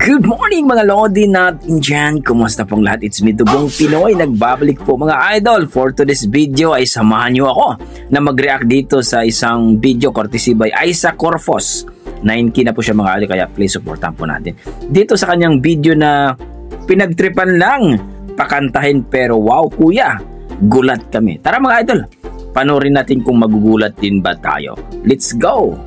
Good morning mga Lodi natin dyan. Kumusta pong lahat? It's me, Dugong Pinoy. Nagbabalik po mga idol. For today's video ay samahan nyo ako na mag-react dito sa isang video courtesy by Isa Corfos. 9K na po siya mga idol, kaya please supportan po natin. Dito sa kanyang video na pinagtripan lang pakantahin pero wow kuya, gulat kami. Tara mga idol, panoorin natin kung magugulat din ba tayo. Let's go!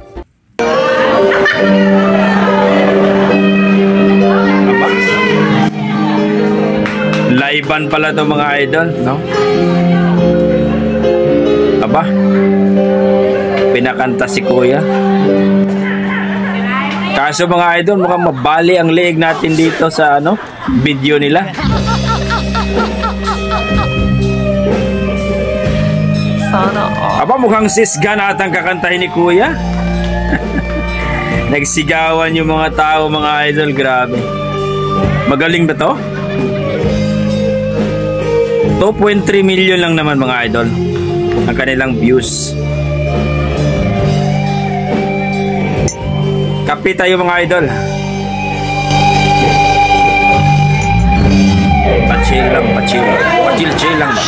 Live-an pala to mga idol, no? Aba, pinakanta si kuya. Kaso mga idol, mukhang mabali ang leeg natin dito sa video nila. Aba, mukhang sisga na atang kakantahin ni kuya. Nagsigawan yung mga tao mga idol, grabe. Magaling ba to? 2.3 million lang naman mga idol ang kanilang views. Kape tayo mga idol. Pa-chill lang, pa-chill. Pa-chill lang ba?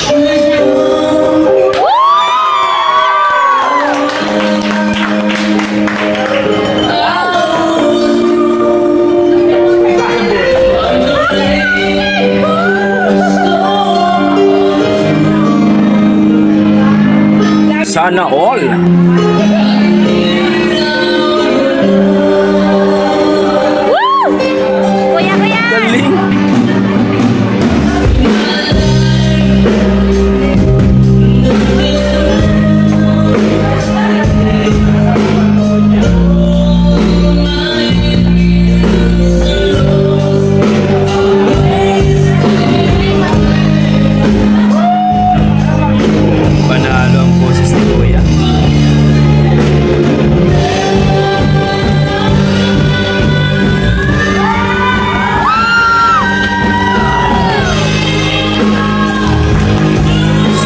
Sana all. Woo! Kuya, kuya. Galing. Panalo ang boses ni kuya.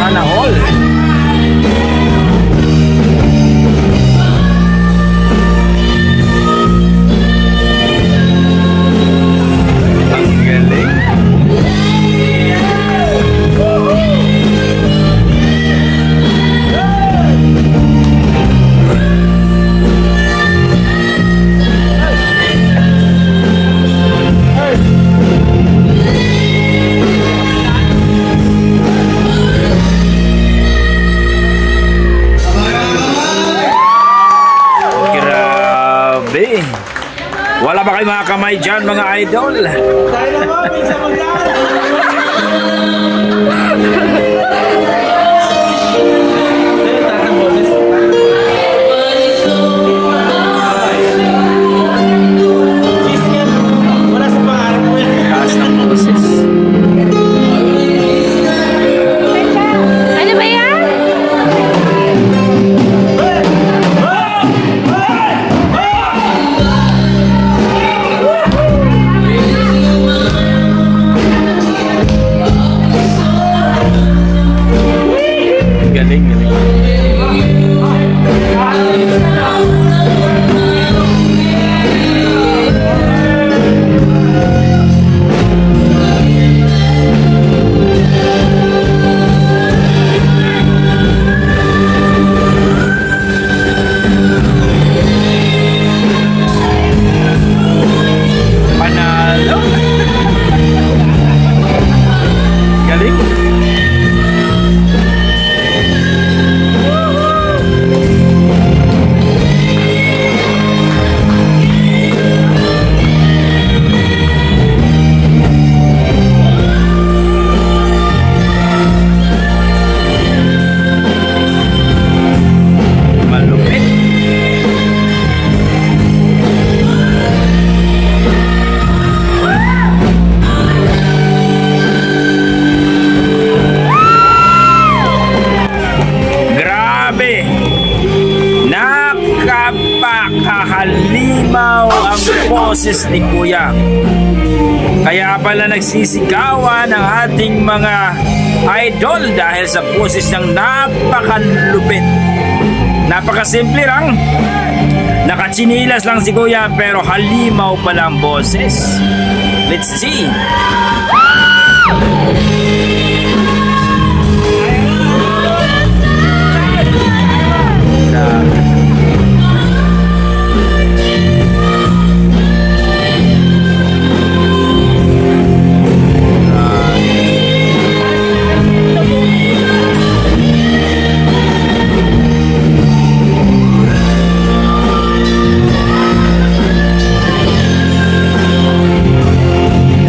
Sana all. Ang galing. Grabe. Wala ba kayo mga kamay dyan mga idol? Taas ng boses. Ano ba yan? Galing, galing. Panalo. Galing. Malupit. Grabe. Nakapakahalimaw ang boses ni kuya. Kaya pala nagsisigawan ang ating mga idol dahil sa boses ng napakalupit. Napakasimple lang. Nakatsinilas lang si Kuya pero halimaw pala ang boses. Let's see.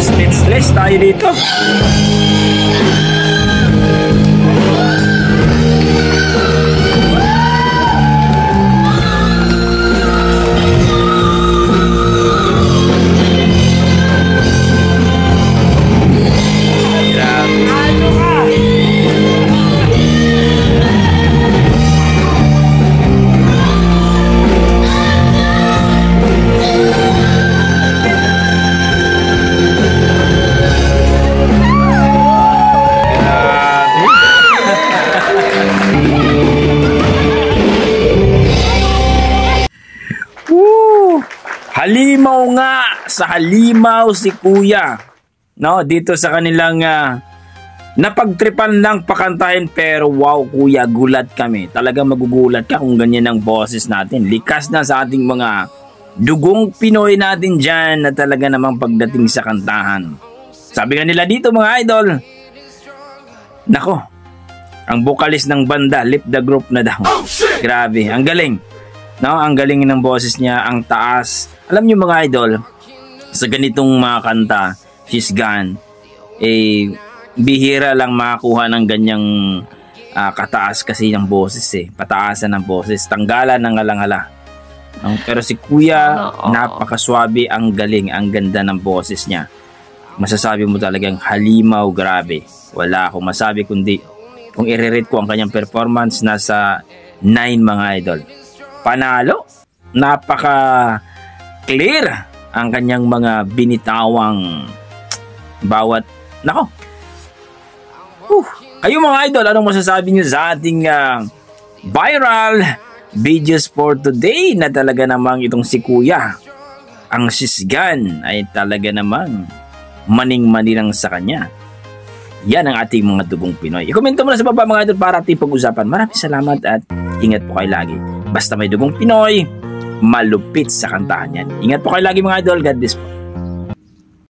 Speechless tayo dito. Halimaw nga, sa halimaw si Kuya. No, dito sa kanilang napagtripan lang pakantahin pero wow Kuya, gulat kami. Talagang magugulat ka kung ganyan ang boses natin. Likas na sa ating mga dugong Pinoy natin dyan na talaga namang pagdating sa kantahan. Sabi nga nila dito mga idol, nako, ang vocalist ng banda, lip the group na daw. Grabe, ang galing. No, ang galing ng boses niya, ang taas. Alam niyo mga idol, sa ganitong mga kanta, She's Gone, bihira lang makakuha ng ganyang kataas kasi ng boses pataasan ng boses, tanggalan ng alangala. Pero si Kuya, napakaswabe, ang galing, ang ganda ng boses niya. Masasabi mo talagang halimaw, grabe. Wala akong masabi kundi, kung i-rate ko ang kanyang performance, nasa 9 mga idol. Panalo, napaka-clear ang kanyang mga binitawang bawat, nako. Kayo mga idol, anong masasabi nyo sa ating viral videos for today na talaga namang itong si Kuya, ang She's Gone, ay talaga namang maning-manilang sa kanya. Yan ang ating mga dugong Pinoy. I-komento mo na sa baba mga idol para ating pag-usapan. Maraming salamat at ingat po kayo lagi. Basta may dugong Pinoy, malupit sa kantahan yan. Ingat po kayo lagi mga idol. God bless po.